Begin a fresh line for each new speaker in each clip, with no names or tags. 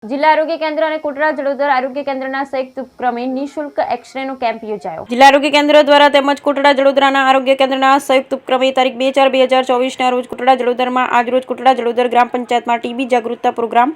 જિલ્લા આરોગ્ય કેન્દ્ર અને કોટડા જડોદર આરોગ્ય કેન્દ્રના સંયુક્ત ઉપક્રમે નિઃશુલ્ક એક્સ-રેનો કેમ્પ યોજાયો. જિલ્લા આરોગ્ય કેન્દ્ર દ્વારા તેમજ કોટડા જડોદરાના આરોગ્ય કેન્દ્રના સંયુક્ત ઉપક્રમે તારીખ 2/4/2024ના રોજ કોટડા જડોદરમાં આજરોજ કોટડા જડોદર ગ્રામ પંચાયતમાં ટીબી જાગૃતતા પ્રોગ્રામ,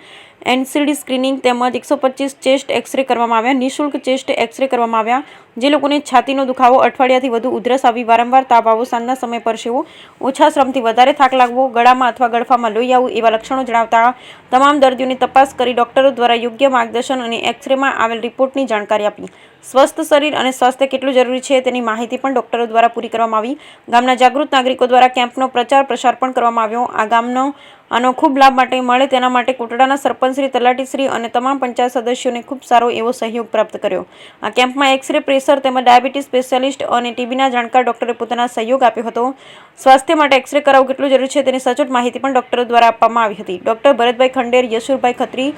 એનસીડી સ્ક્રીનિંગ તેમજ 125 ચેસ્ટ એક્સ-રે કરવામાં આવ્યા. નિઃશુલ્ક ચેસ્ટ એક્સ-રે કરવામાં આવ્યા. જે લોકોને છાતીનો દુખાવો, અઠવાડિયાથી વધુ ઉધરસ આવી, વારંવાર તાવ આવવો, સાંજના સમયે પરસેવો, ઓછા શ્રમથી વધારે થાક લાગવો, ગળામાં અથવા ગળફામાં લોહી આવવું એવા લક્ષણો જણાવતા તમામ દર્દીઓની તપાસ કરી ડોક્ટરો દ્વારા યોગ્ય માર્ગદર્શન અને એક્સ-રેમાં આવેલ રિપોર્ટની જાણકારી આપી. સ્વસ્થ શરીર અને સ્વાસ્થ્ય કેટલું જરૂરી છે તેની માહિતી પણ ડોક્ટરો દ્વારા પૂરી કરવામાં આવી. ગામના જાગૃત નાગરિકો દ્વારા કેમ્પનો પ્રચાર પ્રસાર પણ કરવામાં આવ્યો. આ ગામનો આનો ખૂબ લાભ માટે મળે તેના માટે કોટડાના સરપંચશ્રી, તલાટીશ્રી અને તમામ પંચાયત સદસ્યોને ખૂબ સારો એવો સહયોગ પ્રાપ્ત કર્યો. આ કેમ્પમાં એક્સ-રે, પ્રેશર તેમજ ડાયાબિટીસ સ્પેશિયાલિસ્ટ અને ટીબીના જાણકાર ડોક્ટરે પોતાના સહયોગ આપ્યો હતો. સ્વાસ્થ્ય માટે એક્સ-રે કરાવવું કેટલું જરૂરી છે તેની સચોટ માહિતી પણ ડોક્ટરો દ્વારા આપવામાં આવી હતી. ડોક્ટર ભરતભાઈ ખંડેર, યશુરભાઈ ખત્રી,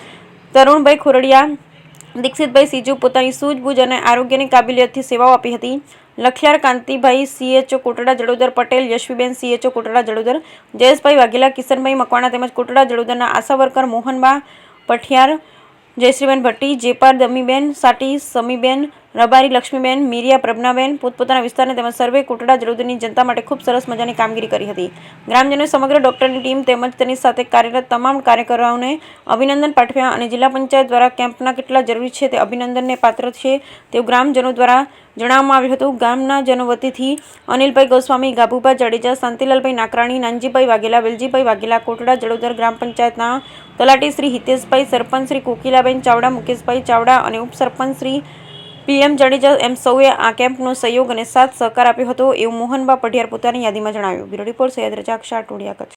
તરુણભાઈ ખોરડિયા, દીક્ષિતભાઈ સીજુ પોતાની સૂઝબૂઝ અને આરોગ્યની કાબેલિયતથી સેવાઓ આપી હતી. લખિયાર કાંતિભાઈ, CHO કોટડા જડોદર, પટેલ યશવીબેન, CHO કોટડા જડોદર, જયેશભાઈ વાઘેલા, કિશનભાઈ મકવાણા તેમજ કોટડા જડોદરના આશા વર્કર મોહનબા પઠિયાર, જયશ્રીબેન ભટ્ટી, જેપાર દમીબેન, સાટી સમીબેન, રબારી લક્ષ્મીબેન, મીરિયા પ્રજ્ઞાબેન પોતપોતાના વિસ્તારને તેમજ સર્વે કોટડા જડોદરની જનતા માટે ખૂબ સરસ મજાની કામગીરી કરી હતી. ગ્રામજનોએ સમગ્ર ડોક્ટરની ટીમ તેમજ તેની સાથે કાર્યરત તમામ કાર્યકરોને અભિનંદન પાઠવ્યા અને જિલ્લા પંચાયત દ્વારા કેમ્પના કેટલા જરૂરી છે તે અભિનંદનને પાત્ર છે તેવું ગ્રામજનો દ્વારા જણાવવામાં આવ્યું હતું. ગામના જનો વતીથી અનિલભાઈ ગોસ્વામી, ગાભુભા જાડેજા, શાંતિલાલભાઈ નાકરાણી, નાનજીભાઈ વાઘેલા, વેલજીભાઈ વાઘેલા, કોટડા જડોદર ગ્રામ પંચાયતના તલાટી શ્રી હિતેશભાઈ, સરપંચ શ્રી કોકિલાબેન ચાવડા, મુકેશભાઈ ચાવડા અને ઉપસરપંચ શ્રી PM જાડેજા એમ સૌએ આ કેમ્પનો સહયોગ અને સાથ સહકાર આપ્યો હતો એવું મોહનબા પઢિયાર પોતાની યાદીમાં જણાવ્યું. Bureau report Syed Razak Shah, Todiya, Kutch.